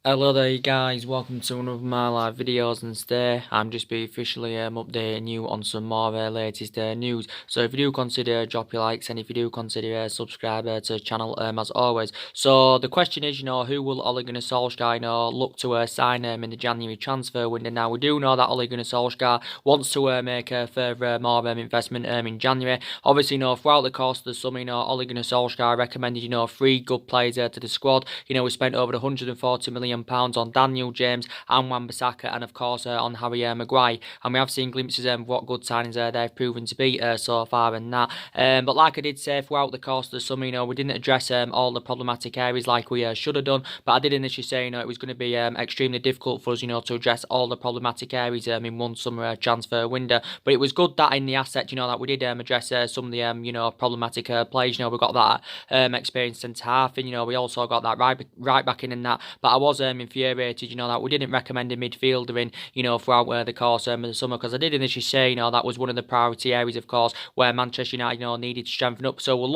Hello there you guys, welcome to one of my live videos, and today I'm just be officially updating you on some more latest news. So if you do consider drop your likes, and if you do consider subscribe to the channel as always. So the question is, who will Ole Gunnar Solsjaker look to sign in the January transfer window? Now we do know that Ole Gunnar Solsjaker wants to make a further more investment in January. Obviously, throughout the course of the summer, Ole Gunnar Solsjaker recommended 3 good players to the squad. We spent over 140 million pounds on Daniel James and Wan-Bissaka, and of course on Harry Maguire, and we have seen glimpses of what good signings they've proven to be so far and that. But like I did say, throughout the course of the summer, we didn't address all the problematic areas like we should have done, but I did initially say it was going to be extremely difficult for us to address all the problematic areas in one summer transfer window. But it was good that in the asset that we did address some of the problematic players. We got that experienced centre half, and we also got that right back in and that. But I was infuriated, that we didn't recommend a midfielder in, throughout the course of the summer, because I did initially say, that was one of the priority areas, of course, where Manchester United, needed to strengthen up. So we'll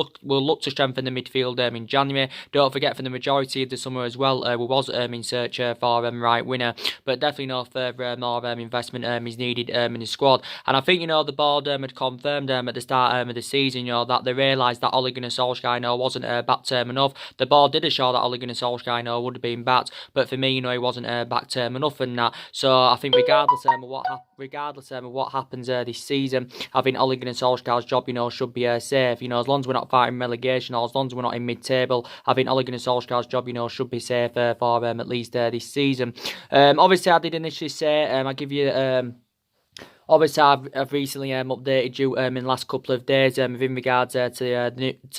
look to strengthen the midfield in January. Don't forget, for the majority of the summer as well, we was in search for right winner, but definitely no further more investment is needed in the squad. And I think the board had confirmed at the start of the season, that they realised that Ole Gunnar Solskjaer wasn't back term enough. The board did assure that Ole Gunnar Solskjaer would have been backed, but for me, he wasn't back term enough and that. So I think regardless of what happens this season, I think Ole Gunnar Solskjaer's job, should be safe. As long as we're not fighting relegation, or as long as we're not in mid-table, I think Ole Gunnar Solskjaer's job, should be safe for at least this season. Obviously, I did initially say I give you. Obviously, I've recently updated you in the last couple of days in regards to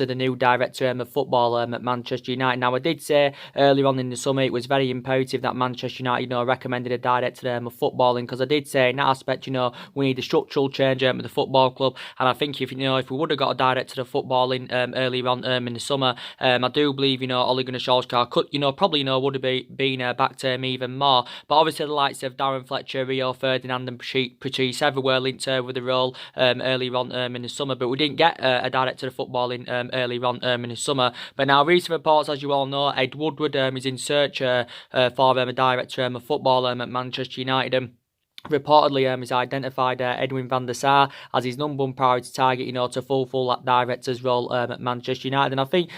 the new director of football at Manchester United. Now, I did say earlier on in the summer it was very imperative that Manchester United recommended a director of footballing, because I did say in that aspect we need a structural change with the football club. And I think if we would have got a director of footballing earlier on in the summer, I do believe Ole Gunnar Solskjaer could probably would have been back to him even more. But obviously the likes of Darren Fletcher, Rio Ferdinand and Patrice everywhere linked with the role earlier on in the summer, but we didn't get a director of footballing earlier on in the summer. But now recent reports, as you all know, Ed Woodward is in search for a director of football at Manchester United. Reportedly, has identified Edwin van der Sar as his number one priority target, to fulfil that director's role at Manchester United. And I think,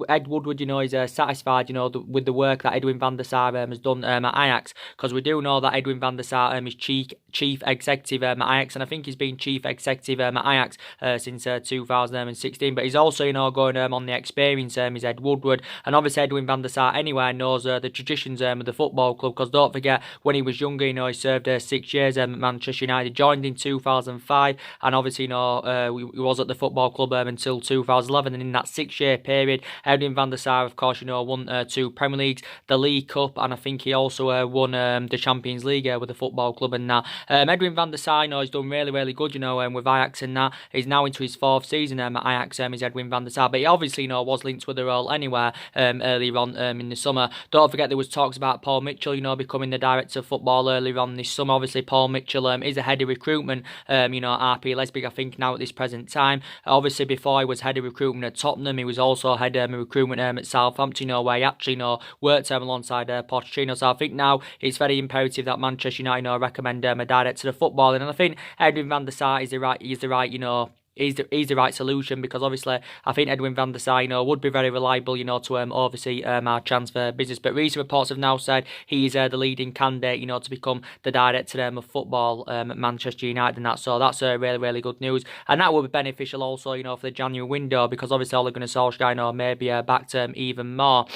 Ed Woodward, is satisfied, with the work that Edwin van der Sar has done at Ajax, because we do know that Edwin van der Sar is chief executive at Ajax, and I think he's been chief executive at Ajax since 2016. But he's also, going on the experience, is Ed Woodward, and obviously Edwin van der Sar anyway knows the traditions of the football club, because don't forget, when he was younger, he served 6 years at Manchester United, joined in 2005, and obviously, he was at the football club until 2011, and in that 6-year period, Edwin van der Sar, of course, won 2 Premier Leagues, the League Cup, and I think he also won the Champions League with the football club and that. Edwin van der Sar, he's done really, really good, with Ajax and that. He's now into his 4th season at Ajax, is Edwin van der Sar, but he obviously, was linked with the role anywhere earlier on in the summer. Don't forget, there was talks about Paul Mitchell, becoming the director of football earlier on this summer. Obviously, Paul Mitchell is a head of recruitment, RP Leipzig, I think, now at this present time. Obviously, before he was head of recruitment at Tottenham, he was also head of recruitment at Southampton, where he actually, worked alongside Pochettino. So I think now it's very imperative that Manchester United, recommend a director of football. And I think Edwin van der Sar is the right, he's the right solution, because obviously I think Edwin van der Sar, would be very reliable, to oversee our transfer business. But recent reports have now said he is the leading candidate, to become the director of football at Manchester United and that. So that's really, really good news, and that will be beneficial also, for the January window, because obviously Ole Gunnar Solskjaer, may be back to him even more.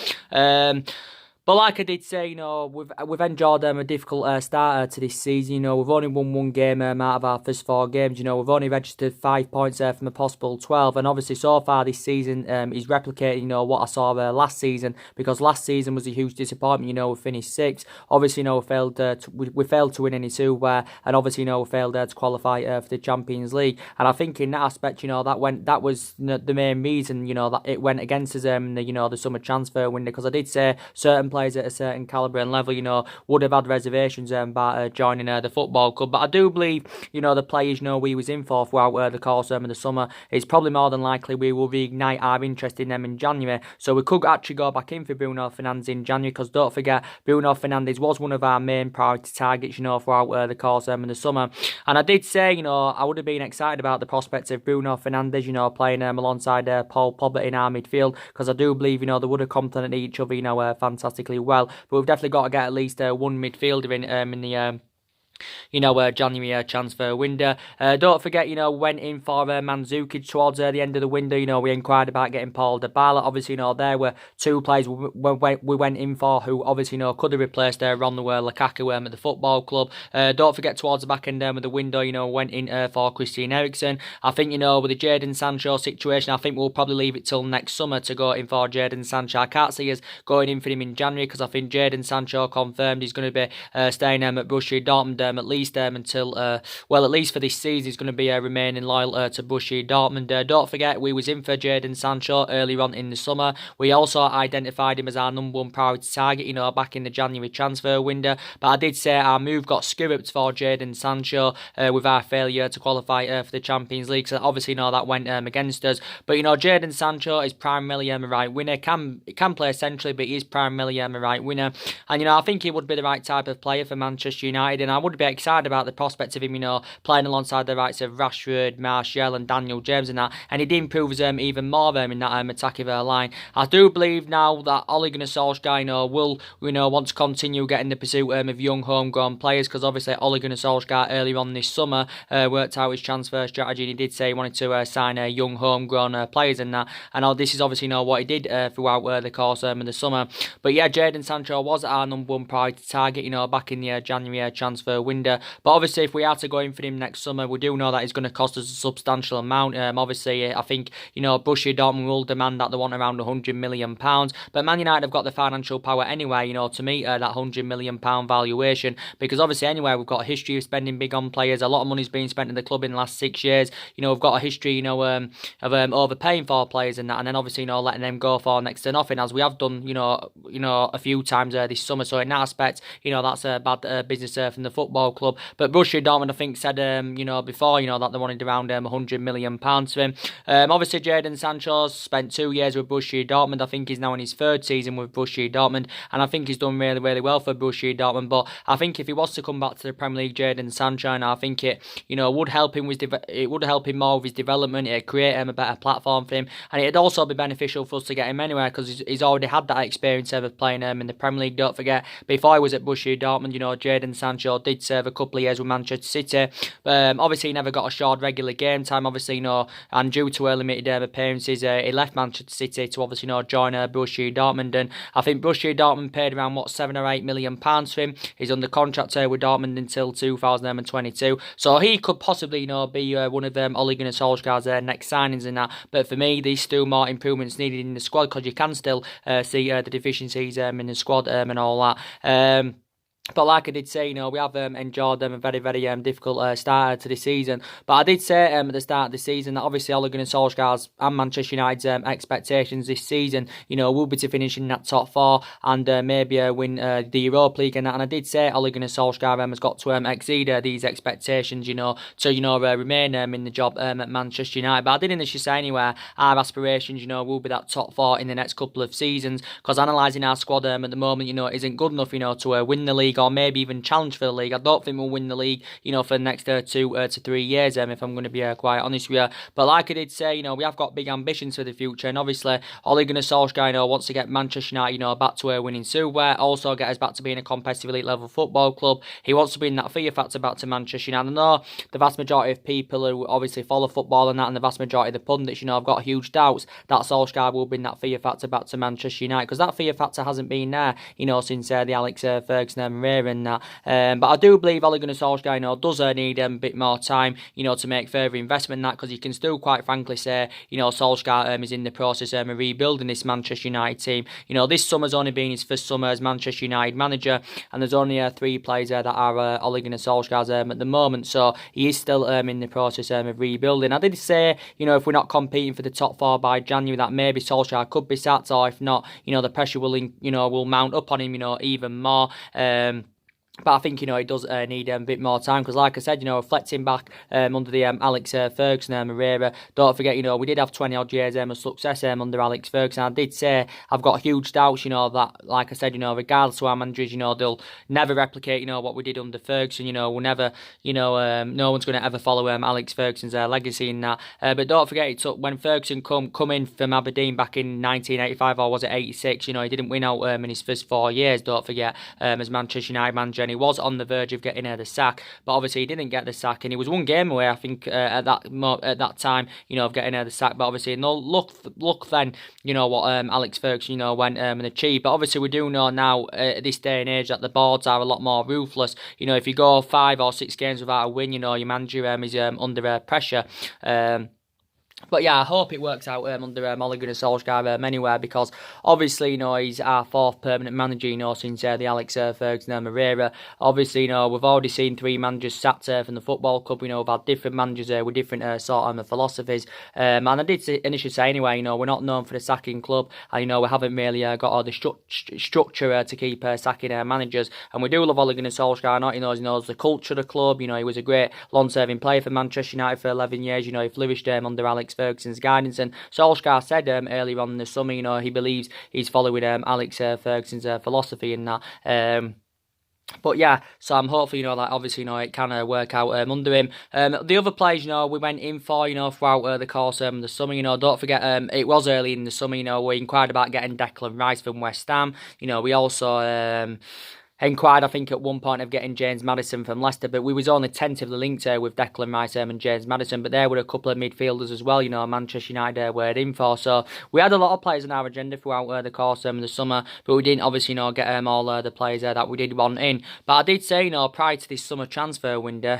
But like I did say, we've enjoyed a difficult start to this season. We've only won 1 game out of our first 4 games. We've only registered 5 points from a possible 12. And obviously, so far this season is replicating, what I saw last season, because last season was a huge disappointment. We finished 6th. Obviously, we failed to win any silverware, and obviously, we failed to qualify for the Champions League. And I think in that aspect, that was the main reason, that it went against us, the summer transfer window, because I did say certain players players at a certain calibre and level, you know, would have had reservations about joining the football club. But I do believe, you know, the players know we was in for throughout the course of the summer. It's probably more than likely we will reignite our interest in them in January. So we could actually go back in for Bruno Fernandes in January, because don't forget, Bruno Fernandes was one of our main priority targets, you know, throughout the course of the summer. And I did say, you know, I would have been excited about the prospect of Bruno Fernandes, you know, playing alongside Paul Pogba in our midfield, because I do believe, you know, they would have complemented each other, you know, fantastically well. But we've definitely got to get at least one midfielder in the you know, January transfer window. Don't forget, you know, went in for Mandzukic towards the end of the window. You know, we inquired about getting Paul Dybala. Obviously, you know, there were two players we went in for who obviously, you know, could have replaced Romelu Lukaku at the football club. Don't forget, towards the back end of the window, you know, went in for Christian Eriksen. I think, you know, with the Jadon Sancho situation, I think we'll probably leave it till next summer to go in for Jadon Sancho. I can't see us going in for him in January, because I think Jadon Sancho confirmed he's going to be staying at Borussia Dortmund at least until, well, at least for this season, he's going to be remaining loyal to Borussia Dortmund. Don't forget, we was in for Jadon Sancho earlier on in the summer. We also identified him as our number one priority target, you know, back in the January transfer window. But I did say our move got scuppered for Jadon Sancho with our failure to qualify for the Champions League. So obviously, you know, that went against us. But, you know, Jadon Sancho is primarily a right winner. He can play centrally, but he is primarily a right winner. And, you know, I think he would be the right type of player for Manchester United. And I would be excited about the prospect of him, you know, playing alongside the likes of Rashford, Martial and Daniel James and that. And he did improve even more in that attacking line. I do believe now that Ole Gunnar Solsjaker, you know, will, you know, want to continue getting the pursuit of young homegrown players, because obviously Ole Gunnar Solsjaker earlier on this summer worked out his transfer strategy, and he did say he wanted to sign young homegrown players and that. And this is obviously, you know, what he did throughout the course of the summer. But yeah, Jadon Sancho was our number one priority target, you know, back in the January transfer window. But obviously, if we are to go in for him next summer, we do know that it's going to cost us a substantial amount. Obviously, I think, you know, Borussia Dortmund will demand that they want around £100 million. But Man United have got the financial power anyway, you know, to meet that £100 million valuation. Because obviously, anyway, we've got a history of spending big on players. A lot of money's been spent in the club in the last 6 years. You know, we've got a history, you know, of overpaying for players and that. And then obviously, you know, letting them go for next to nothing, as we have done, you know, a few times this summer. So in that aspect, you know, that's a bad business from the football club. But Borussia Dortmund, I think, said, you know, before, you know, that they wanted around £100 million for him. Obviously, Jadon Sancho spent 2 years with Borussia Dortmund. I think he's now in his third season with Borussia Dortmund, and I think he's done really, really well for Borussia Dortmund. But I think if he was to come back to the Premier League, Jadon Sancho, and I think it, you know, would help him with it would help him more with his development. It'd create a better platform for him, and it'd also be beneficial for us to get him anywhere, because he's already had that experience of playing in the Premier League. Don't forget, before he was at Borussia Dortmund, you know, Jadon Sancho did serve a couple of years with Manchester City. Obviously, he never got assured regular game time, obviously, you know, and due to limited appearances, he left Manchester City to obviously, you know, join Borussia Dortmund. And I think Borussia Dortmund paid around, what, £7 or £8 million for him. He's under contract with Dortmund until 2022. So he could possibly, you know, be one of Ole Gunnar Solskjaer's next signings and that. But for me, there's still more improvements needed in the squad, because you can still see the deficiencies in the squad and all that. But like I did say, you know, we have enjoyed a very, very difficult start to the season. But I did say at the start of the season that obviously Ole Gunnar Solskjaer's and Manchester United's expectations this season, you know, will be to finish in that top four and maybe win the Europa League and that. And I did say Ole Gunnar Solskjaer has got to exceed these expectations, you know, to, you know, remain in the job at Manchester United. But I did initially say anyway, our aspirations, you know, will be that top four in the next couple of seasons, because analysing our squad at the moment, you know, isn't good enough, you know, to win the league or maybe even challenge for the league. I don't think we'll win the league, you know, for the next 2 to 3 years, if I'm going to be quite honest with you. But like I did say, you know, we have got big ambitions for the future, and obviously Ole Gunnar Solskjaer, you know, wants to get Manchester United, you know, back to winning silverware, also get us back to being a competitive elite level football club. He wants to bring that fear factor back to Manchester United. I know the vast majority of people who obviously follow football and that, and the vast majority of the pundits, you know, have got huge doubts that Solskjaer will bring that fear factor back to Manchester United, because that fear factor hasn't been there, you know, since the Alex Ferguson Herrera and that. But I do believe Ole Gunnar Solskjaer, does need a bit more time, to make further investment in that, because you can still quite frankly say, Solskjaer is in the process of rebuilding this Manchester United team. This summer's only been his first summer as Manchester United manager, and there's only 3 players that are Ole Gunnar Solskjaer's at the moment, so he is still in the process of rebuilding. I did say, if we're not competing for the top 4 by January, that maybe Solskjaer could be sacked, or if not, the pressure will mount up on him, even more. But I think, he does need a bit more time, because like I said, reflecting back under the Alex Ferguson Herrera, don't forget, we did have 20-odd years of success under Alex Ferguson. I did say I've got huge doubts, that, like I said, regardless of our managers, they'll never replicate, what we did under Ferguson. We'll never, no one's going to ever follow Alex Ferguson's legacy in that. But don't forget, it took, when Ferguson come in from Aberdeen back in 1985, or was it 86, he didn't win out in his first 4 years, don't forget, as Manchester United manager. He was on the verge of getting the sack, but obviously he didn't get the sack, and he was 1 game away, I think, at that time, of getting the sack. But obviously, no look then, what Alex Ferguson, went and achieved. But obviously, we do know now at this day and age that the boards are a lot more ruthless. If you go 5 or 6 games without a win, your manager is under pressure. But yeah, I hope it works out under Ole Gunnar Solskjaer anywhere, because obviously, he's our 4th permanent manager, since the Alex Ferguson Herrera. Obviously, we've already seen 3 managers sacked from the football club. We've had different managers with different sort of philosophies. And I did initially say anyway, we're not known for the sacking club, and we haven't really got all the structure to keep sacking managers. And we do love Ole Gunnar Solskjaer. Not, he knows the culture of the club. He was a great long-serving player for Manchester United for 11 years. He flourished under Alex Ferguson's guidance, and Solskjaer said earlier on in the summer, he believes he's following Alex Ferguson's philosophy in that. But yeah, so I'm hopeful, obviously, it can work out under him. The other players, we went in for, throughout the course of the summer, don't forget, it was early in the summer, we inquired about getting Declan Rice from West Ham. We also inquired, I think, at one point of getting James Maddison from Leicester, but we was only tentatively linked with Declan Rice and James Maddison, but there were a couple of midfielders as well, Manchester United were in for. So we had a lot of players on our agenda throughout the course of the summer, but we didn't obviously, get all the players that we did want in. But I did say, prior to this summer transfer window,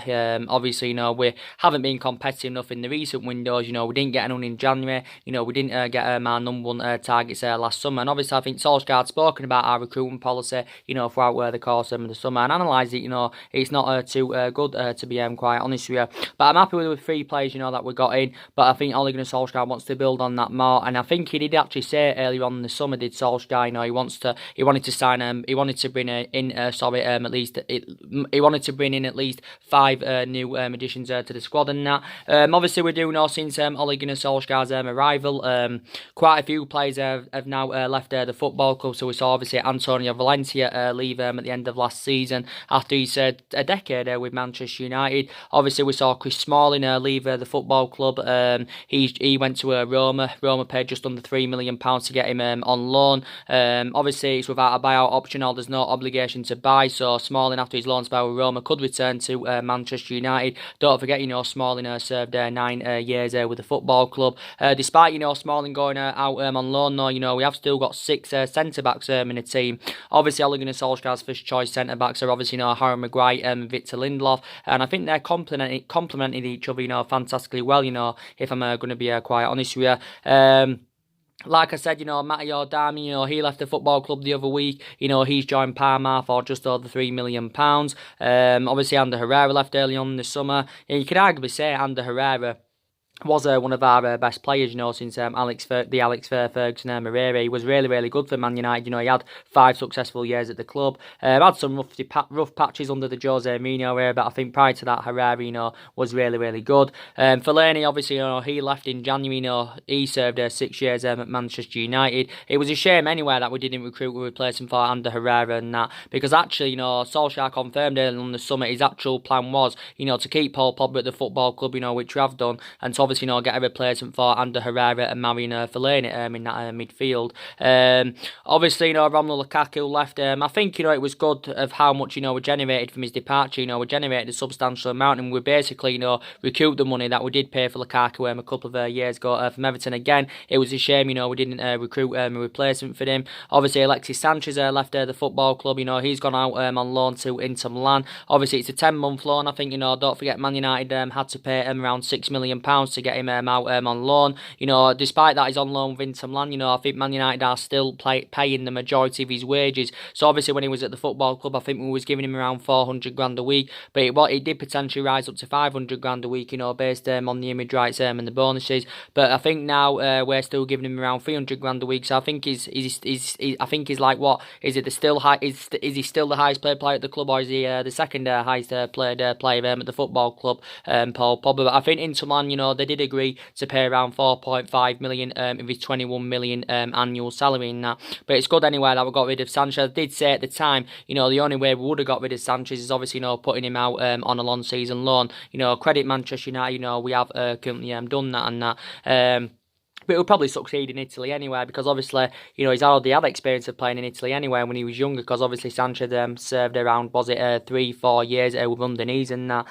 obviously, we haven't been competitive enough in the recent windows. We didn't get anyone in January, we didn't get our number 1 targets last summer, and obviously I think Solskjaer had spoken about our recruitment policy, throughout the course of the summer, and analysed it, it's not too good, to be quite honest with you. But I'm happy with the 3 players, that we got in, but I think Ole Gunnar Solskjaer wants to build on that more, and I think he did actually say earlier on in the summer, did Solskjaer, he wanted to sign, he wanted to bring he wanted to bring in at least 5 new additions to the squad and that. Obviously we do know since Ole Gunnar Solskjaer's arrival, quite a few players have now left the football club. So we saw obviously Antonio Valencia leave at the end of last season after he said a decade with Manchester United. Obviously we saw Chris Smalling leave the football club. He went to Roma. Roma paid just under £3 million to get him on loan. Obviously it's without a buyout option, or there's no obligation to buy, so Smalling, after his loan spell with Roma, could return to Manchester United. Don't forget, Smalling served 9 years with the football club. Despite, Smalling going out on loan, though, we have still got 6 centre-backs in the team. Obviously, Ole Gunnar Solskjaer's first choice centre-backs are obviously, Harry Maguire and Victor Lindelof, and I think they're complementing each other, fantastically well, if I'm going to be quite honest with you. Like I said, Matteo Darmian, he left the football club the other week. He's joined Parma for just over £3 million. Obviously, Ander Herrera left early on in the summer. You could arguably say Ander Herrera was one of our best players, since the Alex Ferguson Herrera. He was really, really good for Man United. He had 5 successful years at the club. Had some rough patches under the Jose Mourinho era, but I think prior to that, Herrera, was really, really good. Fellaini, obviously, he left in January. He served 6 years at Manchester United. It was a shame anyway that we didn't recruit a replacement for Ander Herrera and that, because actually, Solskjaer confirmed earlier in the summer his actual plan was, to keep Paul Pogba at the football club, which we have done, and to obviously get a replacement for Ander Herrera and Marion Fellaini in that midfield. Obviously, Romelu Lukaku left. I think, it was good of how much, we generated from his departure. We generated a substantial amount, and we basically, recouped the money that we did pay for Lukaku a couple of years ago from Everton. Again, it was a shame, we didn't recruit a replacement for him. Obviously, Alexis Sanchez left the football club. He's gone out on loan to Inter Milan. Obviously, it's a 10-month loan. I think, don't forget, Man United had to pay him around £6 million to get him out on loan. Despite that he's on loan with Inter Milan, I think Man United are still paying the majority of his wages. So obviously, when he was at the football club, I think we was giving him around 400 grand a week, but it did potentially rise up to 500 grand a week, based on the image rights and the bonuses. But I think now we're still giving him around 300 grand a week. So I think I think he's like, what is it? Is he still the highest paid player at the club, or is he the second highest paid player at the football club? Paul Pogba. But I think Inter Milan, they did agree to pay around 4.5 million of his 21 million annual salary in that. But it's good anyway that we got rid of Sanchez. I did say at the time, the only way we would have got rid of Sanchez is obviously, putting him out on a long season loan. Credit Manchester United, we have currently done that and that. But he'll probably succeed in Italy anyway, because obviously, he's already had experience of playing in Italy anyway when he was younger, because obviously Sanchez served around, 3-4 years with Udinese and that.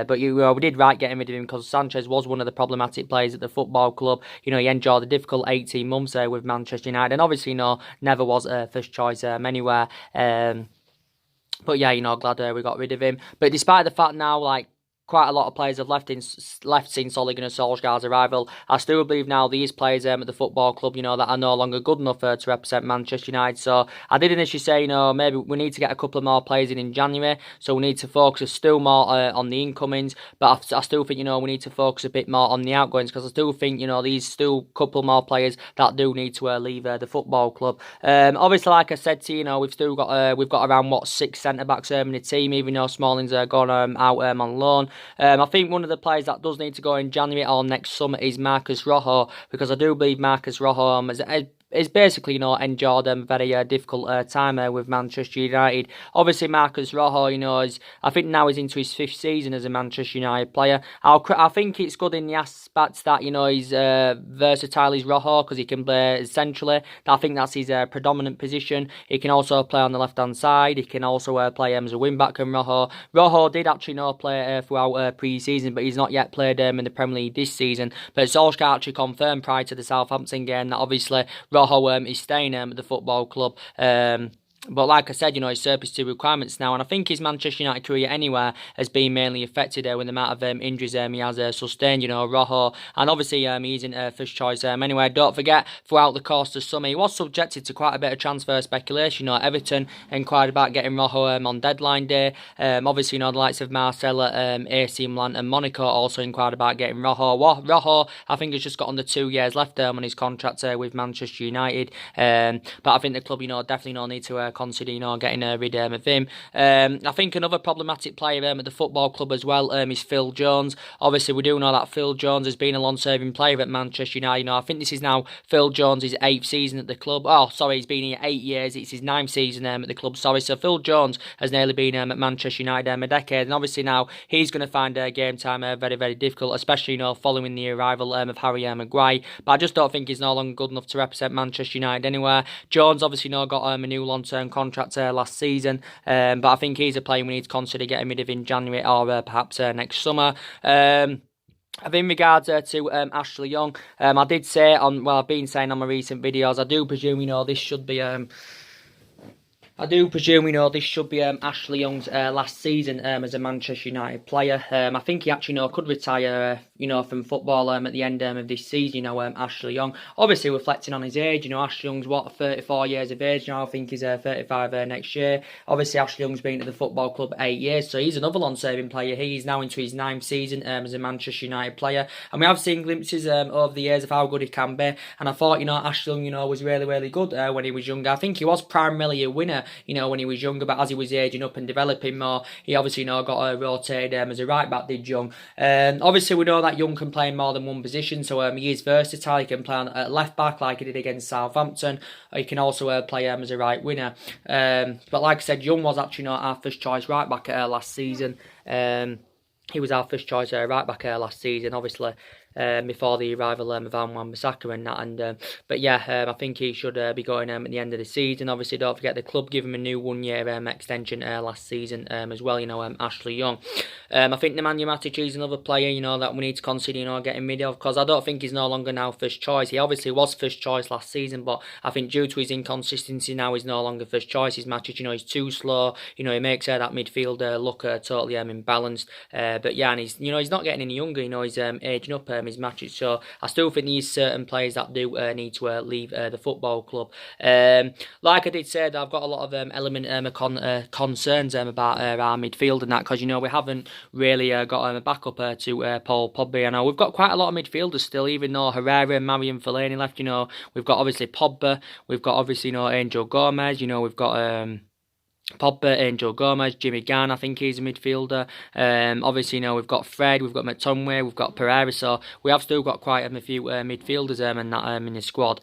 But we did right getting rid of him, because Sanchez was one of the problematic players at the football club. He enjoyed a difficult 18 months with Manchester United, and obviously, never was first choice anywhere. But yeah, glad we got rid of him. But despite the fact now, quite a lot of players have left since Ole Gunnar Solskjaer's arrival, I still believe now these players at the football club, that are no longer good enough to represent Manchester United. So I did initially say, maybe we need to get a couple of more players in January, so we need to focus still more on the incomings, but I still think, we need to focus a bit more on the outgoings, because I still think, these still couple more players that do need to leave the football club. Obviously, like I said to you, we've still got we've got around 6 centre-backs in the team, even though Smalling's gone out on loan. I think one of the players that does need to go in January or next summer is Marcus Rojo, because I do believe Marcus Rojo is basically, endured a very difficult time with Manchester United. Obviously, Marcus Rojo, I think now he's into his 5th season as a Manchester United player. I think it's good in the aspects that, he's versatile as Rojo, because he can play centrally. I think that's his predominant position. He can also play on the left-hand side. He can also play as a wing-back and Rojo. Rojo did actually play throughout pre-season, but he's not yet played in the Premier League this season. But Solskjaer actually confirmed prior to the Southampton game that obviously Rojo is staying at the football club. But like I said, he's surplus to requirements now, and I think his Manchester United career anywhere has been mainly affected with the amount of injuries he has sustained, Rojo, and obviously he isn't first choice anyway. Don't forget, throughout the course of summer, he was subjected to quite a bit of transfer speculation. Everton inquired about getting Rojo on deadline day. Obviously, the likes of Marcella, AC Milan and Monaco also inquired about getting Rojo. Rojo, I think, has just got under 2 years left on his contract with Manchester United. But I think the club, definitely need to consider, getting rid of him. I think another problematic player at the football club as well is Phil Jones. Obviously, we do know that Phil Jones has been a long-serving player at Manchester United. I think this is now Phil Jones' 8th season at the club. Oh, sorry, he's been here 8 years. It's his 9th season at the club. Sorry, so Phil Jones has nearly been at Manchester United a decade, and obviously now he's going to find game time very, very difficult, especially following the arrival of Harry Maguire. But I just don't think he's no longer good enough to represent Manchester United anywhere. Jones obviously got a new long-term contract last season, but I think he's a player we need to consider getting rid of in January or perhaps next summer. In regards to Ashley Young, I did say I've been saying on my recent videos, I do presume this should be this should be Ashley Young's last season as a Manchester United player. I think he actually could retire from football at the end of this season. Ashley Young, obviously reflecting on his age. Ashley Young's 34 years of age now. I think he's 35 next year. Obviously, Ashley Young's been at the football club 8 years, so he's another long-serving player. He's now into his 9th season as a Manchester United player, and we have seen glimpses over the years of how good he can be. And I thought, Ashley Young, was really, really good when he was younger. I think he was primarily a winner, when he was younger, but as he was aging up and developing more, he obviously got rotated as a right back, did Young. Obviously, we know that Young can play in more than one position, so he is versatile. He can play on left back like he did against Southampton. He can also play as a right winger. But like I said, Young was actually not our first choice right back last season. He was our first choice right back last season, obviously. before the arrival of Wan-Bissaka and that. And but yeah, I think he should be going at the end of the season. Obviously, don't forget the club gave him a new 1-year extension last season as well. Ashley Young. I think Nemanja Matic is another player, that we need to consider, getting rid of, because I don't think he's no longer now first choice. He obviously was first choice last season, but I think due to his inconsistency now, he's no longer first choice. His Matic, he's too slow. He makes that midfield look totally imbalanced. But yeah, and he's not getting any younger. He's aging up his Matic. So I still think there's certain players that do need to leave the football club. Like I did say, I've got a lot of concerns about our midfield and that, because we haven't really got a backup to Paul Pogba. I know we've got quite a lot of midfielders still, even though Herrera and Marion Fellaini left. We've got obviously Pogba, we've got obviously Angel Gomez. We've got Pogba, Angel Gomez, Jimmy Garn, I think he's a midfielder. Obviously, we've got Fred, we've got McTominay, we've got Pereira, so we have still got quite a few midfielders and that in the squad.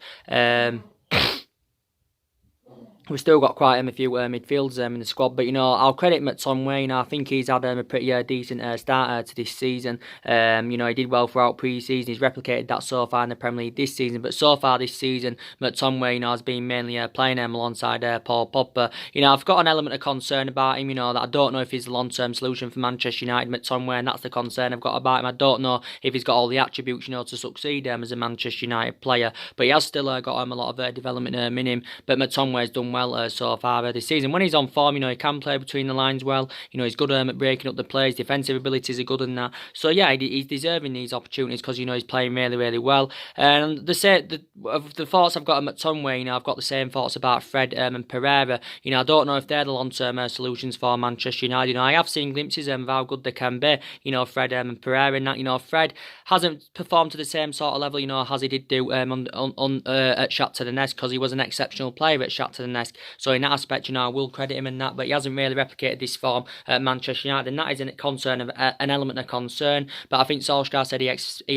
We've still got quite a few midfielders in the squad, but I'll credit McTominay. I think he's had a pretty decent start to this season. He did well throughout pre-season. He's replicated that so far in the Premier League this season. But so far this season, McTominay has been mainly playing alongside Paul Pogba. I've got an element of concern about him. That I don't know if he's the long-term solution for Manchester United, McTominay, and that's the concern I've got about him. I don't know if he's got all the attributes, to succeed as a Manchester United player. But he has still got a lot of development in him. But McTominay's done well so far this season. When he's on form, he can play between the lines well. He's good at breaking up the plays. Defensive abilities are good in that. So yeah, he's deserving these opportunities because he's playing really, really well. And the thoughts I've got on McTominay, I've got the same thoughts about Fred and Pereira. I don't know if they're the long-term solutions for Manchester United. I have seen glimpses of how good they can be. Fred and Pereira and that. Fred hasn't performed to the same sort of level, as he did do at Shakhtar Donetsk, because he was an exceptional player at Shakhtar Donetsk. So in that aspect, I will credit him in that, but he hasn't really replicated this form at Manchester United, and that is an element of concern. But I think Solsjaker said he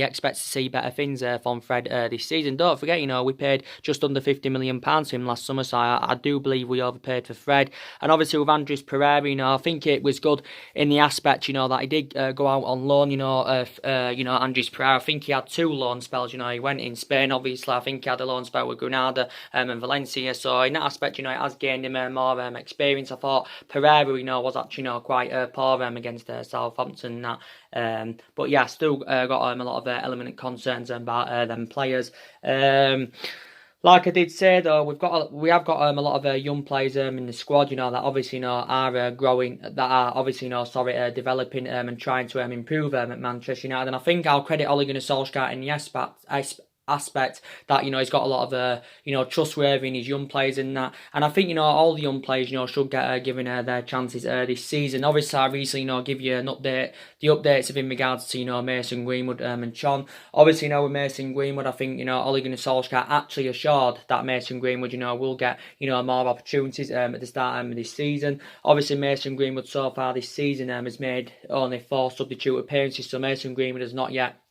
expects to see better things from Fred this season. Don't forget, we paid just under £50 million to him last summer, so I do believe we overpaid for Fred. And obviously with Andres Pereira, I think it was good in the aspect, that he did go out on loan. Andres Pereira, I think he had 2 loan spells. He went in Spain, obviously. I think he had a loan spell with Granada and Valencia. So in that aspect, it has gained him more experience. I thought Pereira, was actually quite poor against Southampton and that. But yeah, still got a lot of element of concerns about them players. Like I did say though, we have got a lot of young players in the squad, that obviously are growing, that are obviously developing and trying to improve at Manchester United. And I think I'll credit Ole Gunnar Solskjaer in the aspect that he's got a lot of trustworthy in his young players in that, and I think all the young players should get given their chances this season. Obviously, I recently give you the updates in regards to Mason Greenwood and Chon. Obviously, with Mason Greenwood, I think Ole Gunnar Solskjaer actually assured that Mason Greenwood will get more opportunities at the start of this season. Obviously, Mason Greenwood so far this season has made only 4 substitute appearances, so Mason Greenwood has not yet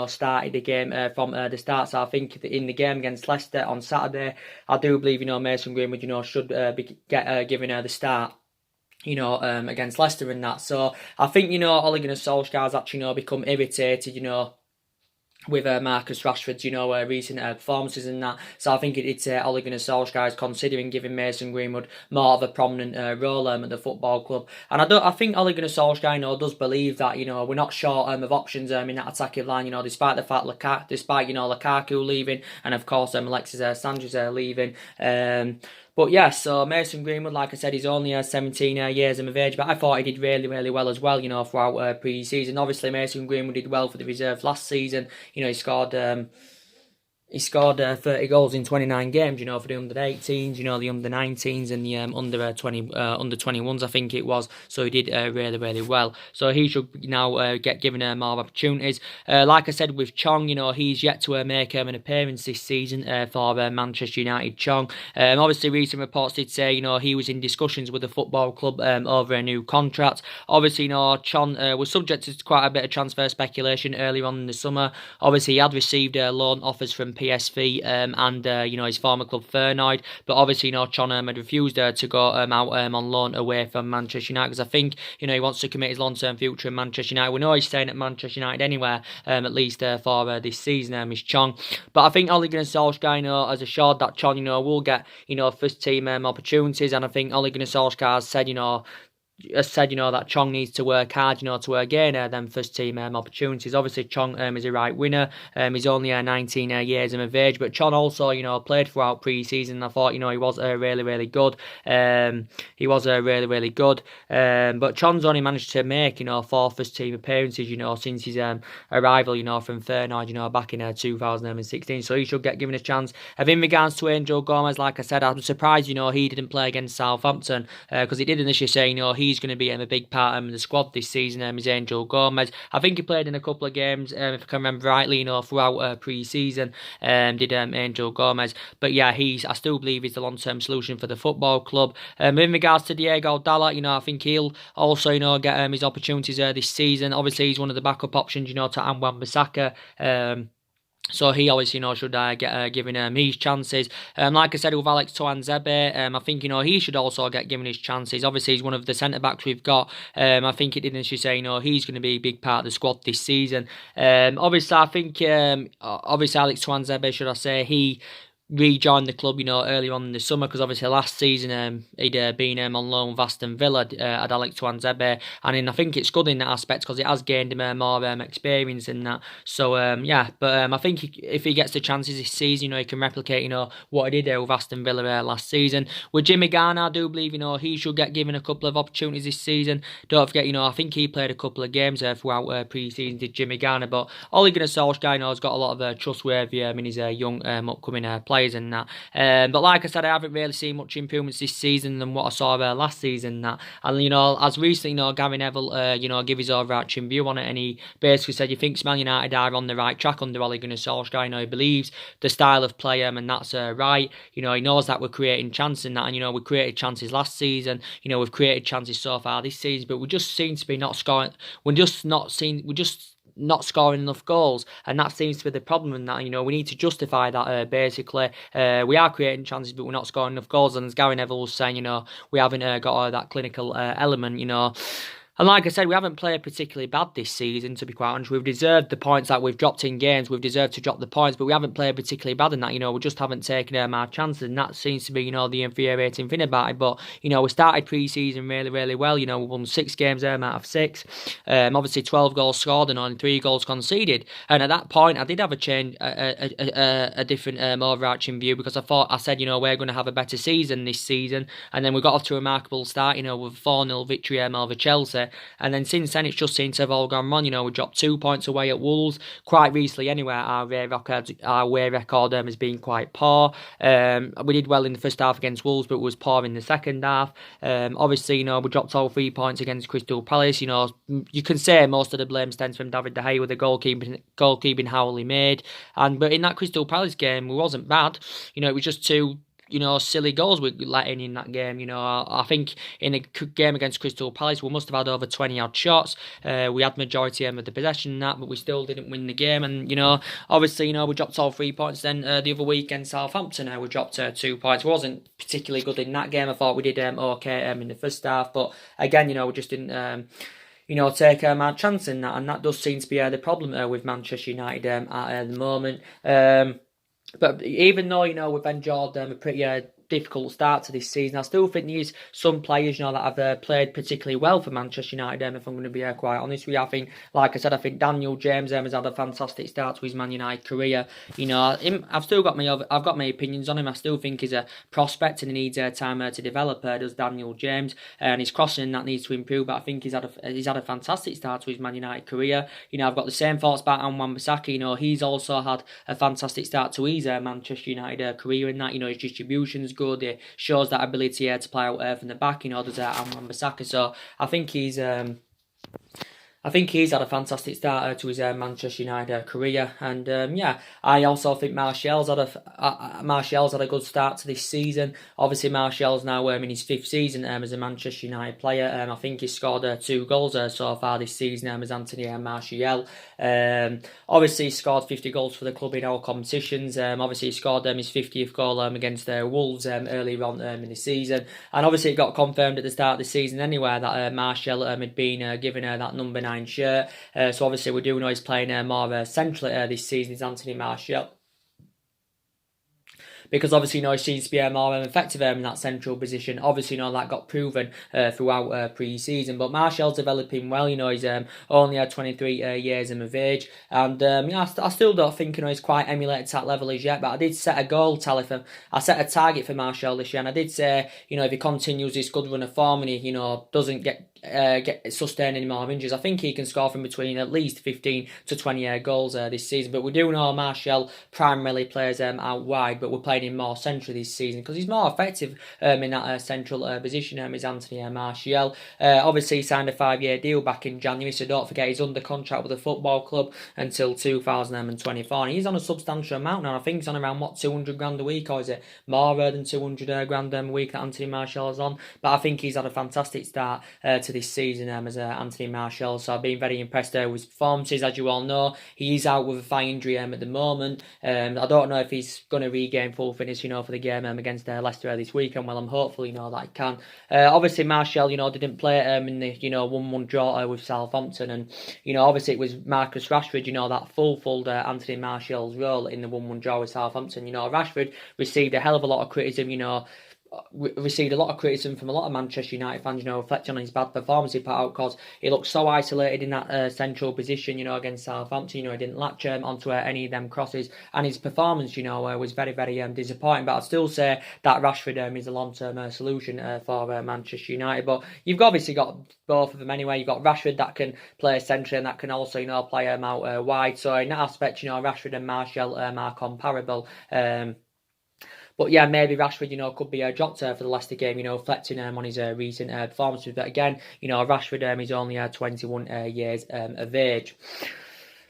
started the game from the start. So I think in the game against Leicester on Saturday, I do believe Mason Greenwood should be given the start. Against Leicester and that. So I think Ole Gunnar Solskjaer's actually become irritated. With Marcus Rashford's, recent performances and that. So I think it's Ole Gunnar Solskjaer is considering giving Mason Greenwood more of a prominent role at the football club. And I think Ole Gunnar Solskjaer, does believe that, we're not short of options in that attacking line, despite the fact Lukaku leaving, and of course Alexis Sanchez leaving. But yeah, so Mason Greenwood, like I said, he's only 17 years of age, but I thought he did really, really well as well, throughout pre-season. Obviously, Mason Greenwood did well for the reserves last season. He scored 30 goals in 29 games, for the under-18s, the under-19s and the under-21s, I think it was. So he did really, really well. So he should now get given more opportunities. Like I said, with Chong, he's yet to make an appearance this season for Manchester United. Chong, obviously, recent reports did say, he was in discussions with the football club over a new contract. Obviously, Chong was subject to quite a bit of transfer speculation earlier on in the summer. Obviously, he had received loan offers from PSV and his former club Feyenoord. But obviously, Chon had refused to go out on loan away from Manchester United, because I think he wants to commit his long-term future in Manchester United. We know he's staying at Manchester United anyway, at least for this season. Is Chon, but I think Ole Gunnar Solsjaker has assured that Chon will get first team opportunities, and I think Ole Gunnar Solsjaker has said, that Chong needs to work hard, to gain them first team opportunities. Obviously, Chong is a right winner. He's only 19 years of age, but Chong also, played throughout pre-season. I thought, he was really, really good. He was really, really good. But Chong's only managed to make, 4 first team appearances, since his arrival, from Feyenoord, back in 2016. So he should get given a chance. In regards to Angel Gomez, like I said, I'm surprised, he didn't play against Southampton, because he did initially say, he's going to be a big part of the squad this season. Is Angel Gomez. I think he played in a couple of games, if I can remember rightly, throughout pre-season. Did Angel Gomez. But yeah, I still believe he's the long-term solution for the football club. In regards to Diego Dalot, I think he'll also, get his opportunities this season. Obviously, he's one of the backup options, to Wan-Bissaka. So he always, should get given his chances. Like I said with Alex Tuanzebe, I think he should also get given his chances. Obviously, he's one of the centre backs we've got. I think it didn't actually say he's going to be a big part of the squad this season. Obviously, I think Alex Tuanzebe, should I say, he rejoined the club, earlier on in the summer, because obviously last season he'd been on loan with Aston Villa at Alex Tuanzebe, and I think it's good in that aspect because it has gained him more experience in that. So yeah, but I think if he gets the chances this season, he can replicate what he did with Aston Villa last season. With Jimmy Garner, I do believe he should get given a couple of opportunities this season. Don't forget, I think he played a couple of games throughout pre-season, did Jimmy Garner, but Ole Gunnar Solskjaer has got a lot of trustworthy in his young upcoming players and that. But like I said, I haven't really seen much improvements this season than what I saw last season. That, and as recently, Gary Neville, give his overarching view on it, and he basically said he thinks Man United are on the right track under Ole Gunnar Solskjaer. He believes the style of play, and that's right. He knows that we're creating chances in that, and we created chances last season. We've created chances so far this season, but we just seem to be not scoring. We're just not scoring enough goals, and that seems to be the problem. And that we need to justify that. Basically, we are creating chances, but we're not scoring enough goals. And as Gary Neville was saying, we haven't got that clinical element. And like I said, we haven't played particularly bad this season, to be quite honest. We've deserved the points that we've dropped in games. We've deserved to drop the points, but we haven't played particularly bad in that. We just haven't taken our chances, and that seems to be, the infuriating thing about it. But, we started pre-season really, really well. We won 6 games out of 6. Obviously, 12 goals scored and only 3 goals conceded. And at that point, I did have a different overarching view, because I said, we're going to have a better season this season. And then we got off to a remarkable start, with a 4-0 victory over Chelsea. And then since then, it's just seemed to have all gone wrong. We dropped 2 points away at Wolves. Quite recently, anyway, our away record has been quite poor. We did well in the first half against Wolves, but was poor in the second half. Obviously, we dropped all 3 points against Crystal Palace. You can say most of the blame stems from David De Gea with the goalkeeping howl he made. But in that Crystal Palace game, we wasn't bad. It was just 2 silly goals we let in that game. I think in a game against Crystal Palace, we must have had over 20 odd shots. We had majority of the possession in that, but we still didn't win the game. And obviously, we dropped all 3 points. Then the other week against Southampton, we dropped 2 points. We wasn't particularly good in that game. I thought we did okay in the first half, but again, we just didn't. Take our chance in that, and that does seem to be the problem with Manchester United at the moment. But even though, we've enjoyed a pretty difficult start to this season, I still think there's some players, that have played particularly well for Manchester United, if I'm going to be quite honest with you. I think, like I said, I think Daniel James has had a fantastic start to his Man United career. I've still got my opinions on him. I still think he's a prospect and he needs time to develop, does Daniel James, and his crossing that needs to improve, but I think he's had a fantastic start to his Man United career. I've got the same thoughts about Wan-Bissaka. He's also had a fantastic start to his Manchester United career in that, his distribution's good. He shows that ability to play out from the back, does Wan-Bissaka. So I think he's I think he's had a fantastic start to his Manchester United career, and yeah, I also think Martial's had a good start to this season. Obviously, Martial's now in his 5th season as a Manchester United player. I think he's scored 2 goals so far this season as Anthony Martial. Obviously, he scored 50 goals for the club in all competitions. Obviously, he scored his 50th goal against Wolves earlier on in the season, and obviously it got confirmed at the start of the season anyway that Martial had been given that number 9 shirt. So obviously we do know he's playing more centrally this season is Anthony Martial, because obviously, he seems to be more effective in that central position. Obviously, that got proven throughout pre-season. But Martial's developing well. He's only 23 years of age, and I still don't think he's quite emulated to that level as yet. But I did set a goal tally for, I set a target for Martial this year, and I did say, if he continues this good run of form and he, doesn't get sustain any more injuries, I think he can score from between at least 15 to 20 goals this season. But we do know Martial primarily plays out wide, but we're playing him more centrally this season because he's more effective in that central position. Is Anthony Martial. Obviously, he signed a 5-year deal back in January, so don't forget he's under contract with the football club until 2024. And he's on a substantial amount now. I think he's on around 200 grand a week, or is it more than 200 grand a week that Anthony Martial is on? But I think he's had a fantastic start to this season as Anthony Martial. So I've been very impressed with his performances. As you all know, he is out with a thigh injury at the moment. I don't know if he's going to regain full fitness, for the game against Leicester this weekend. Well, I'm hopeful, that he can. Obviously, Martial, didn't play in the 1-1 draw with Southampton, and obviously it was Marcus Rashford, that fulfilled Anthony Martial's role in the 1-1 draw with Southampton. Rashford received a hell of a lot of criticism, received a lot of criticism from a lot of Manchester United fans, reflecting on his bad performance he put out because he looked so isolated in that central position, against Southampton. He didn't latch onto any of them crosses, and his performance, was very, very disappointing. But I'd still say that Rashford is a long-term solution for Manchester United. But you've obviously got both of them anyway. You've got Rashford that can play centrally and that can also, play out wide. So in that aspect, Rashford and Martial are comparable. But yeah, maybe Rashford, could be dropped for the Leicester game, reflecting on his recent performances. But again, Rashford is only 21 years of age.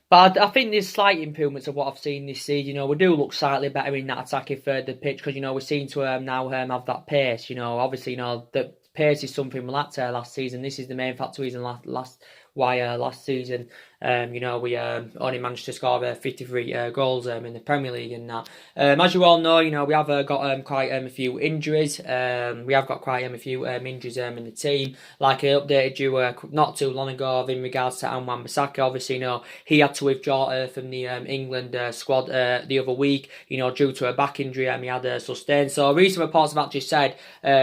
But I think there's slight improvements of what I've seen this season. We do look slightly better in that attacking third of the pitch because, we seem to now have that pace. Obviously, the pace is something we lacked last season. This is the main factor reason last season, we only managed to score 53 goals in the Premier League and that. As you all know, we have got quite a few injuries. We have got quite a few injuries in the team. Like I updated you not too long ago in regards to Wan-Bissaka. Obviously, he had to withdraw from the England squad the other week, due to a back injury he had sustained. So recent reports have actually said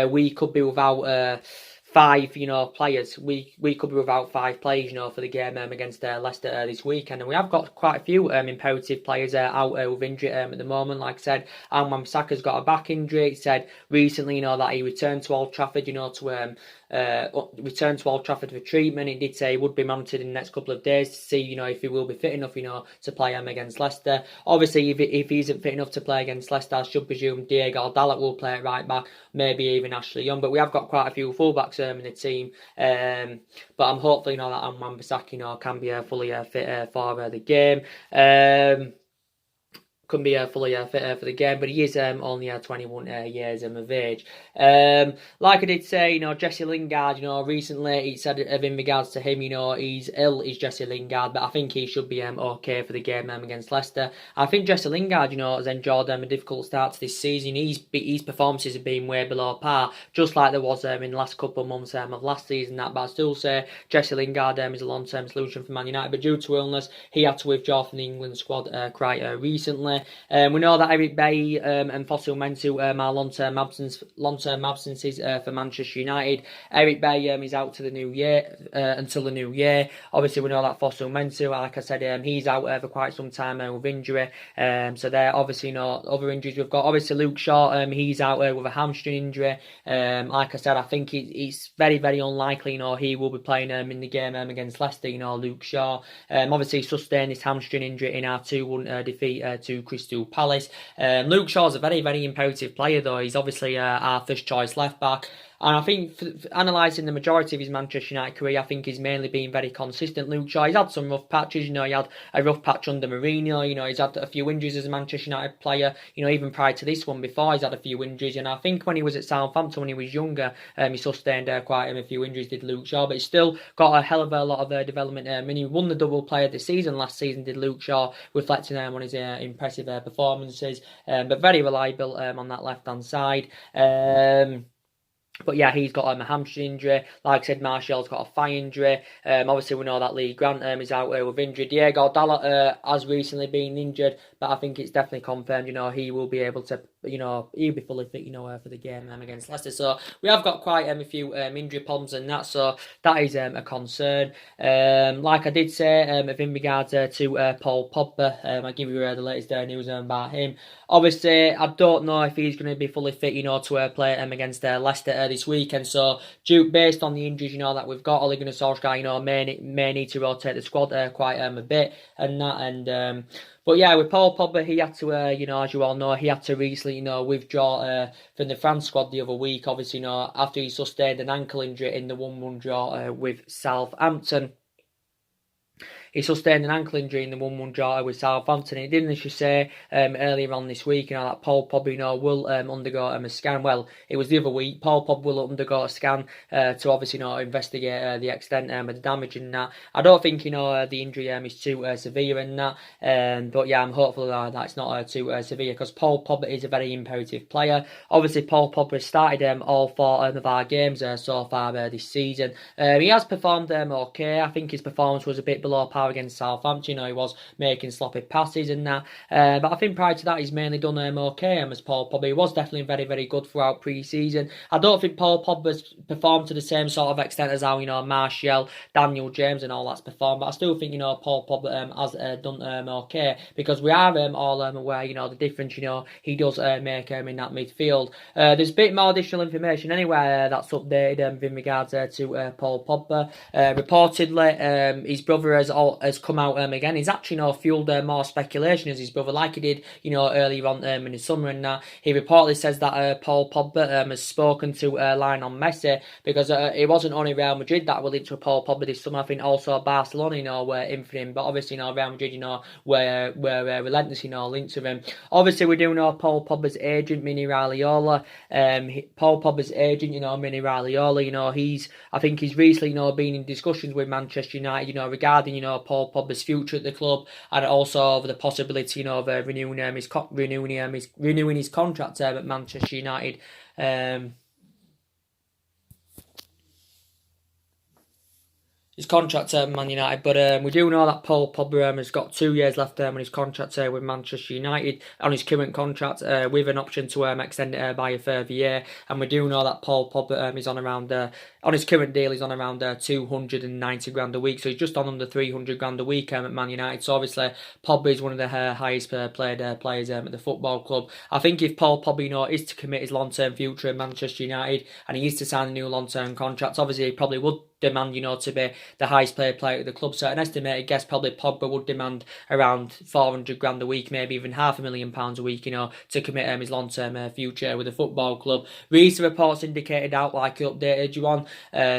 we could be without 5, players. We could be without 5 players, for the game against Leicester this weekend. And we have got quite a few imperative players out with injury at the moment. Like I said, Wan-Bissaka's got a back injury. He said recently, that he returned to Old Trafford, to return to Old Trafford for treatment. He did say he would be monitored in the next couple of days to see, if he will be fit enough, to play against Leicester. Obviously, if he isn't fit enough to play against Leicester, I should presume Diego Dalot will play at right back, maybe even Ashley Young. But we have got quite a few fullbacks in the team. But I'm hopeful, that Wan-Bissaka, can be fully fit for the game. Couldn't be fully fit for the game, but he is only 21 years of age. Like I did say, Jesse Lingard, recently he said in regards to him, he's ill, is Jesse Lingard, but I think he should be okay for the game against Leicester. I think Jesse Lingard, has enjoyed a difficult start to this season. His performances have been way below par, just like there was in the last couple of months of last season. But I still say Jesse Lingard is a long-term solution for Man United, but due to illness, he had to withdraw from the England squad quite recently. We know that Eric Bailly and Fosu Mensah are long-term absences for Manchester United. Eric Bailly is out to the new year until the new year. Obviously, we know that Fosu Mensah, like I said, he's out for quite some time with injury. So there obviously other injuries we've got. Obviously, Luke Shaw, he's out with a hamstring injury. Like I said, I think it's very, very unlikely, he will be playing in the game against Leicester. Luke Shaw. Obviously, sustained this hamstring injury in our 2-1 defeat to Crystal Palace. Luke Shaw's a very, very imperative player though. He's obviously our first choice left back. And I think analysing the majority of his Manchester United career, I think he's mainly been very consistent. Luke Shaw, he's had some rough patches. He had a rough patch under Mourinho. He's had a few injuries as a Manchester United player. Even prior to this one, before, he's had a few injuries. I think when he was at Southampton, when he was younger, he sustained quite a few injuries, did Luke Shaw, but he's still got a hell of a lot of development. He won the double player this season. Last season, did Luke Shaw, reflecting on his impressive performances, but very reliable on that left-hand side. But yeah, he's got a hamstring injury. Like I said, Martial's got a thigh injury. Obviously, we know that Lee Grant is out with injury. Diego Dalot has recently been injured, but I think it's definitely confirmed. He will be able to. He'll be fully fit. For the game against Leicester. So we have got quite a few injury problems and that. So that is a concern. Like I did say, in regards to Paul Pogba, I give you the latest news about him. Obviously, I don't know if he's going to be fully fit, to play against Leicester this weekend. So, based on the injuries, that we've got, Ole Gunnar Solsjaker, may need to rotate the squad quite a bit and that. And but yeah, with Paul Pogba, he had to, as you all know, he had to recently, withdraw from the France squad the other week. Obviously, after he sustained an ankle injury in the 1-1 draw with Southampton. He sustained an ankle injury in the 1-1 draw with Southampton. He did initially say earlier on this week, that Paul Pogba, will undergo a scan. Well, it was the other week. Paul Pogba will undergo a scan to obviously, investigate the extent of the damage in that. I don't think, the injury is too severe in that. But yeah, I'm hopeful that it's not too severe, because Paul Pogba is a very imperative player. Obviously, Paul Pogba started all 4 of our games so far this season. He has performed okay. I think his performance was a bit below par against Southampton. He was making sloppy passes and that. But I think prior to that, he's mainly done okay as Paul Pogba. He was definitely very, very good throughout pre-season. I don't think Paul Pogba's performed to the same sort of extent as how, Martial, Daniel James and all that's performed. But I still think, Paul Pogba has done okay, because we are all aware, the difference, he does make in that midfield. There's a bit more additional information anyway that's updated in regards to Paul Pogba. Reportedly, his brother has come out again. He's actually fueled more speculation as his brother, like he did earlier on in the summer, and that he reportedly says that Paul Pogba has spoken to Lionel Messi, because it wasn't only Real Madrid that were linked to Paul Pogba this summer. I think also Barcelona were in for him, but obviously Real Madrid were relentless linked to him. Obviously we do know Paul Pogba's agent, Mini Raiola. Paul Pogba's agent, Mini Raiola, I think he's recently been in discussions with Manchester United regarding Paul Pogba's future at the club, and also over the possibility of renewing his contract at Manchester United. His contract at Man United, but we do know that Paul Pogba has got 2 years left on his contract with Manchester United, on his current contract, with an option to extend it by a further year. And we do know that Paul Pogba is on around, on his current deal, he's on around 290 grand a week, so he's just on under 300 grand a week at Man United. So obviously Pogba is one of the highest paid players at the football club. I think if Paul Pogba is to commit his long-term future at Manchester United, and he is to sign a new long-term contract, obviously he probably would demand, to be the highest paid player at the club. So an estimated guess, probably Pogba would demand around 400 grand a week, maybe even £500,000 a week, to commit his long-term future with the football club. Recent reports indicated out, like I updated you on,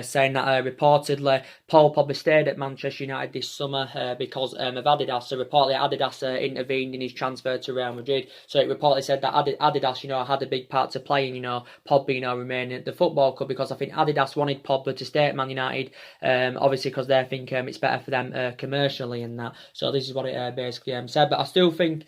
saying that reportedly Paul Pogba stayed at Manchester United this summer because of Adidas. So reportedly Adidas intervened in his transfer to Real Madrid. So it reportedly said that Adidas, had a big part to play in, Pogba, remaining at the football club, because I think Adidas wanted Pogba to stay at Man United. Obviously because they think it's better for them commercially and that. So this is what it basically said. But I still think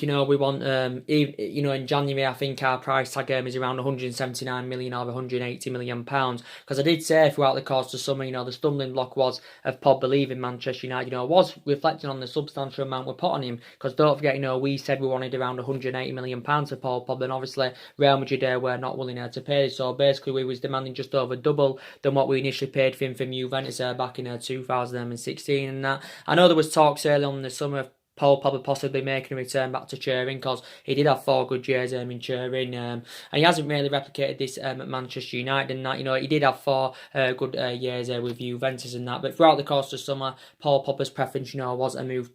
we want, in January, I think our price tag is around 179 million or 180 million pounds. Because I did say throughout the course of summer, the stumbling block was of Pogba leaving Manchester United. Was reflecting on the substantial amount we put on him. Because don't forget, we said we wanted around 180 million pounds for Paul Pogba, and obviously Real Madrid were not willing to pay. So basically, we was demanding just over double than what we initially paid for him from Juventus back in 2016 and that. I know there was talks early on in the summer of Paul Pogba possibly making a return back to Turin, because he did have 4 good years in Turin, and he hasn't really replicated this at Manchester United and that. He did have 4 good years with Juventus and that, but throughout the course of summer, Paul Pogba's preference, was a move.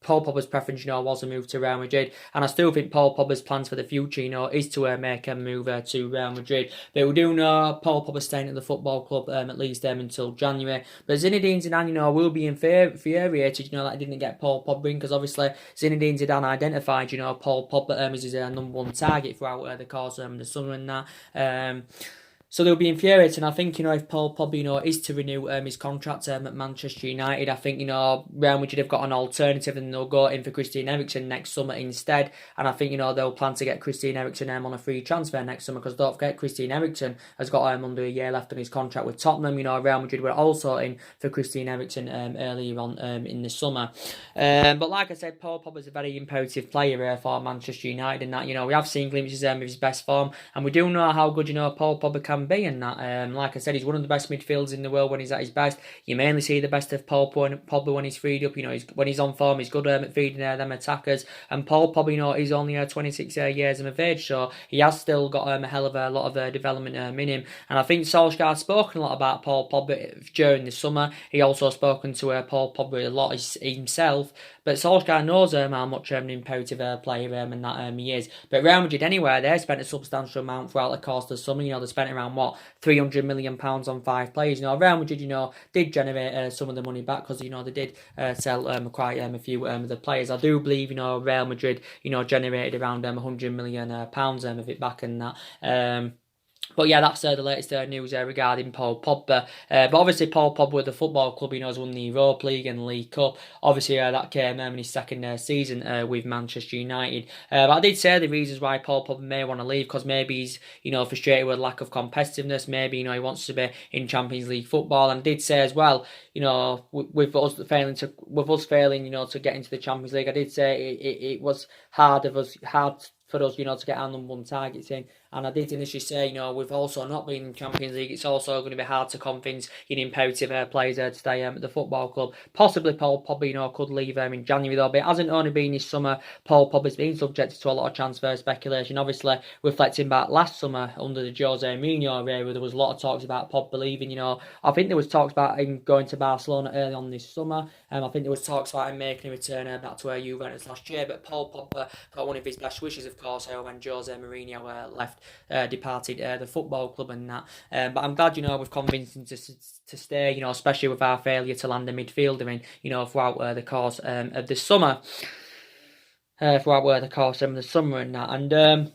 Paul Pogba's preference, was a move to Real Madrid, and I still think Paul Pogba's plans for the future, is to make a move to Real Madrid. But we do know Paul Pogba's staying at the football club at least until January. But Zinedine Zidane, will be infuriated, that he didn't get Paul Pogba in, because obviously Zinedine Zidane identified, Paul Pogba as his number one target throughout the course of the summer and that. So they'll be infuriated, and I think, if Paul Pogba, is to renew his contract at Manchester United, I think, Real Madrid have got an alternative, and they'll go in for Christian Eriksen next summer instead. And I think, they'll plan to get Christian Eriksen on a free transfer next summer, because don't forget, Christian Eriksen has got under a year left on his contract with Tottenham. Real Madrid were also in for Christian Eriksen earlier on in the summer. But like I said, Paul Pogba is a very imperative player for Manchester United, and that, we have seen glimpses of his best form, and we do know how good, Paul Pogba can be, and that, like I said, he's one of the best midfielders in the world when he's at his best. You mainly see the best of Paul Pogba when he's freed up. When he's on form, he's good at feeding them attackers. And Paul Pogba, he's only 26 years of age, so he has still got a hell of a lot of development in him. And I think Solsjaker has spoken a lot about Paul Pogba during the summer. He also spoken to Paul Pogba a lot himself. But Solskjaer knows how much an imperative player and that he is. But Real Madrid, anyway, they spent a substantial amount throughout the course of the summer. They spent around, £300 million on 5 players. Real Madrid, did generate some of the money back, because, they did sell quite a few of the players. I do believe, Real Madrid, generated around £100 million of it back and that. But yeah, that's the latest news regarding Paul Pogba. But obviously, Paul Pogba with the football club, has won the Europa League and the League Cup. Obviously, that came in his second season with Manchester United. But I did say the reasons why Paul Pogba may want to leave, because maybe he's, frustrated with lack of competitiveness. Maybe, he wants to be in Champions League football. And I did say as well, with us failing, to get into the Champions League, I did say it was hard for us, to get our number one targets in. And I did initially say, we've also not been in Champions League. It's also going to be hard to convince imperative players to stay at the football club. Possibly Paul Pogba, could leave in January though. But it hasn't only been this summer. Paul Pogba's been subjected to a lot of transfer speculation. Obviously, reflecting back last summer under the Jose Mourinho era, there was a lot of talks about Pogba leaving. I think there was talks about him going to Barcelona early on this summer. I think there was talks about him making a return back to Juventus last year. But Paul Pogba got one of his best wishes, of course, when Jose Mourinho departed the football club and that. But I'm glad, we've convinced him to stay, especially with our failure to land a midfielder in, throughout the course of the summer. Throughout the course of the summer and that. And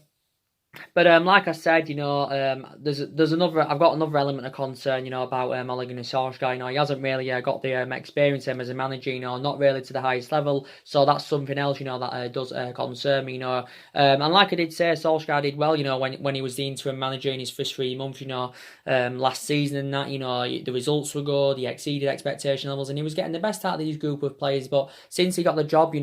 but like I said, there's another. I've got another element of concern, about Ole Gunnar Solskjaer. He hasn't really got the experience as a manager, not really to the highest level. So that's something else, that does concern me, And like I did say, Solskjaer did well, when he was the interim manager in his first 3 months, last season and that, the results were good. He exceeded expectation levels, and he was getting the best out of these group of players. But since he got the job,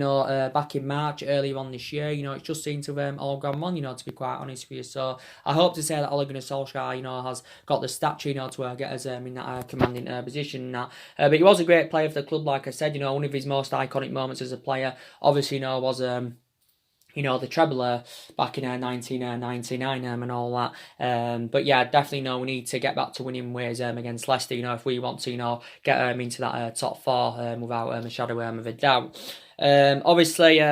back in March earlier on this year, it just seemed to have all gone wrong, to be quite honest for you. So I hope to say that Ole Gunnar Solskjaer, has got the stature, to get us in that commanding position. That, but he was a great player for the club, like I said. One of his most iconic moments as a player, obviously, was the treble back in 1999 and all that. But yeah, definitely we need to get back to winning ways against Leicester. If we want to get into that top 4 without a shadow of a doubt. Obviously.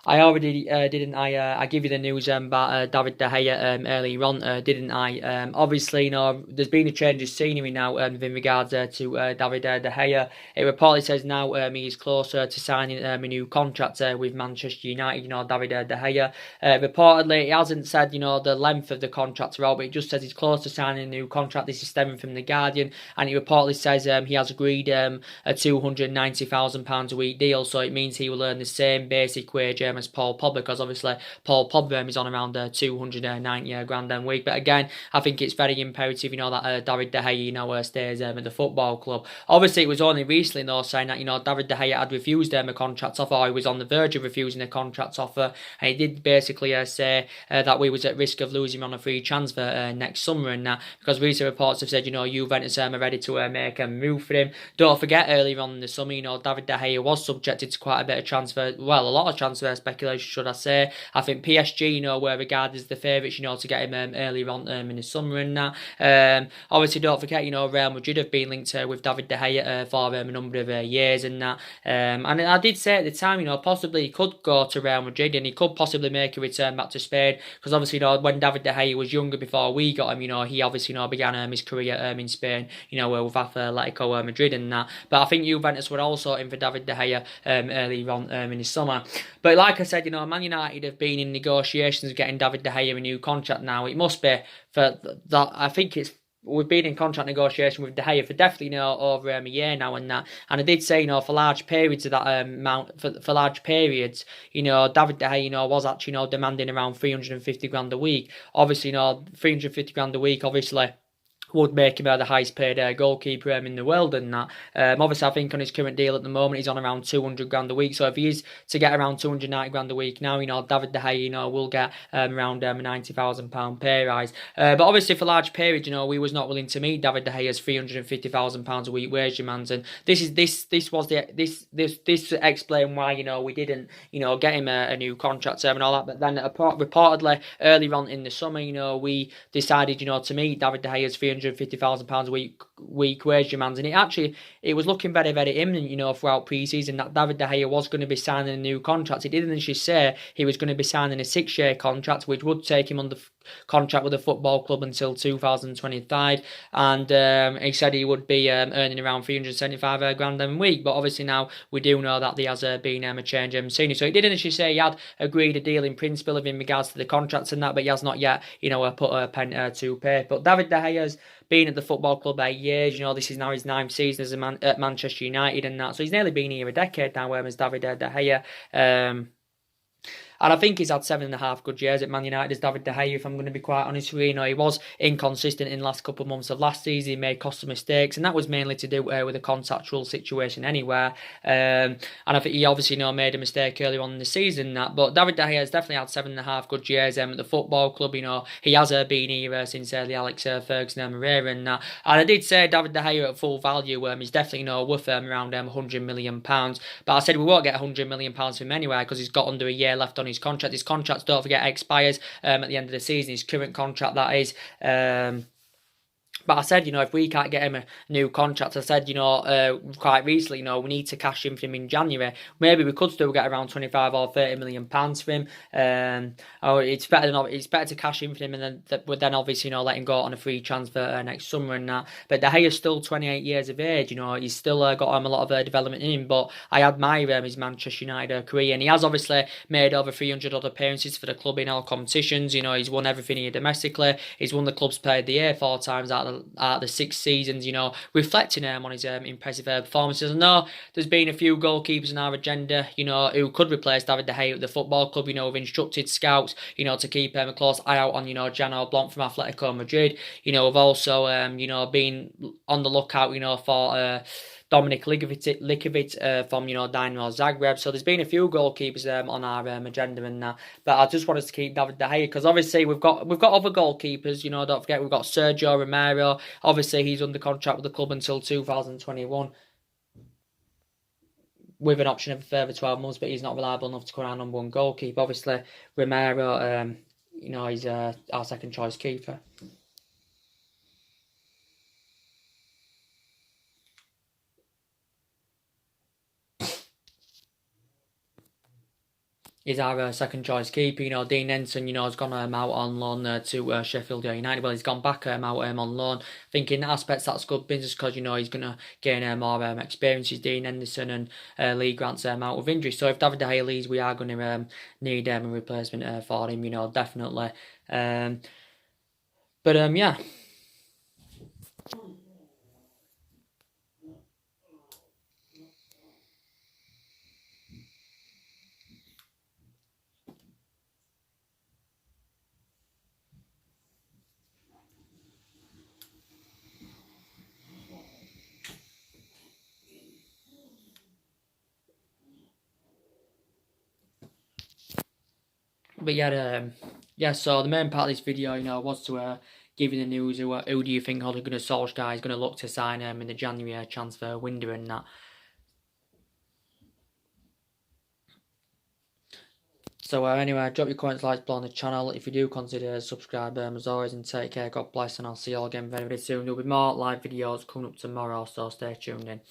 I already didn't I give you the news about David De Gea earlier on, didn't I? Obviously, there's been a change of scenery now in regards to David De Gea. It reportedly says now he is closer to signing a new contract with Manchester United. David De Gea. Reportedly, it hasn't said the length of the contract but it just says he's close to signing a new contract. This is stemming from The Guardian, and it reportedly says he has agreed a £290,000 a week deal. So it means he will earn the same basic wage as Paul Pogba, because obviously Paul Pogba is on around 290 grand a week. But again, I think it's very imperative, that David De Gea, stays at the football club. Obviously, it was only recently, though, saying that, David De Gea had refused a contract offer, or he was on the verge of refusing a contract offer, and he did basically say that we was at risk of losing him on a free transfer next summer, and that, because recent reports have said, Juventus are ready to make a move for him. Don't forget, earlier on in the summer, David De Gea was subjected to quite a bit of a lot of transfer speculation, should I say. I think PSG, you know, were regarded as the favourites, you know, to get him earlier on in the summer and that. Obviously, don't forget, you know, Real Madrid have been linked with David De Gea for a number of years and that. And I did say at the time, you know, possibly he could go to Real Madrid and he could possibly make a return back to Spain, because obviously, you know, when David De Gea was younger before we got him, you know, he obviously, you know, began his career in Spain, you know, with Atletico Madrid and that. But I think Juventus were also in for David De Gea early on in the summer. But like I said, you know, Man United have been in negotiations getting David De Gea a new contract now. It must be for that. I think we've been in contract negotiation with De Gea for definitely, you know, over a year now and that. And I did say, you know, for large periods of that amount, for large periods, you know, David De Gea, you know, was actually, you know, demanding around 350 grand a week. Obviously, you know, 350 grand a week, obviously, would make him the highest paid goalkeeper in the world and that. Obviously, I think on his current deal at the moment, he's on around 200 grand a week. So if he is to get around 290 grand a week now, you know, David De Gea, you know, will get around a £90,000 pay rise. But obviously, for large periods, you know, we was not willing to meet David De Gea's £350,000 a week wage demands, and this explain why, you know, we didn't, you know, get him a new contract term and all that. But then reportedly earlier on in the summer, you know, we decided, you know, to meet David De Gea's £350,000 a week wage demands, and it was looking very, very imminent, you know, throughout pre-season that David De Gea was going to be signing a new contract. He didn't actually say he was going to be signing a 6-year contract, which would take him under contract with the football club until 2025, and he said he would be earning around 375 grand a week. But obviously now we do know that there has been a change in senior, so he didn't actually say he had agreed a deal in principle in regards to the contracts and that, but he has not yet, you know, put a pen to paper. But David De Gea's been at the football club 8 years, you know, this is now his 9th season as at Manchester United and that, so he's nearly been here a decade now, as David De Gea. And I think he's had 7.5 good years at Man United as David De Gea, if I'm going to be quite honest with you. You know, he was inconsistent in the last couple of months of last season. He made costly mistakes, and that was mainly to do with a contractual situation anywhere. And I think he obviously, you know, made a mistake earlier on in the season. But David De Gea has definitely had 7.5 good years at the football club. You know, he has been here since the Alex Ferguson era and that. And I did say David De Gea at full value, he's definitely, you know, worth around £100 million. But I said we won't get £100 million from him anyway, because he's got under a year left on his contract. His contract, don't forget, expires at the end of the season. His current contract, that is. But I said, you know, if we can't get him a new contract, I said, you know, quite recently, you know, we need to cash in for him in January. Maybe we could still get around 25 or 30 million pounds for him. It's better to cash in for him, and then obviously, you know, let him go on a free transfer next summer and that. But De Gea's still 28 years of age. You know, he's still got a lot of development in him. But I admire his Manchester United career, and he has obviously made over 300 odd appearances for the club in all competitions. You know, he's won everything here domestically. He's won the club's player of the year 4 times out of the 6 seasons, you know, reflecting on his impressive performances. I know there's been a few goalkeepers in our agenda, you know, who could replace David De Gea at the football club. You know, we've instructed scouts, you know, to keep a close eye out on, you know, Jan Blanc from Atletico Madrid. You know, we've also, you know, been on the lookout, you know, for Dominic Likovic from, you know, Dynamo Zagreb. So there's been a few goalkeepers on our agenda and that. But I just wanted to keep David De Gea, because obviously we've got other goalkeepers. You know, don't forget we've got Sergio Romero. Obviously he's under contract with the club until 2021. With an option of a further 12 months, but he's not reliable enough to become our number 1 goalkeeper. Obviously Romero, you know, he's our second choice keeper. He's our second choice keeper. You know, Dean Henson, you know, has gone out on loan to Sheffield United. Well, he's gone back out on loan. I think in aspects that's good business, because, you know, he's going to gain more experiences. Dean Henderson and Lee Grant's out with injury. So if David De Gea leaves, we are going to need a replacement for him, you know, definitely. Yeah. But yeah, so the main part of this video, you know, was to give you the news. Who do you think Ole Gunnar Solsjaker is going to look to sign in the January transfer window and that. So anyway, drop your comments, likes below on the channel if you do consider subscribing, as always, and take care, God bless, and I'll see you all again very, very soon. There'll be more live videos coming up tomorrow, so stay tuned in.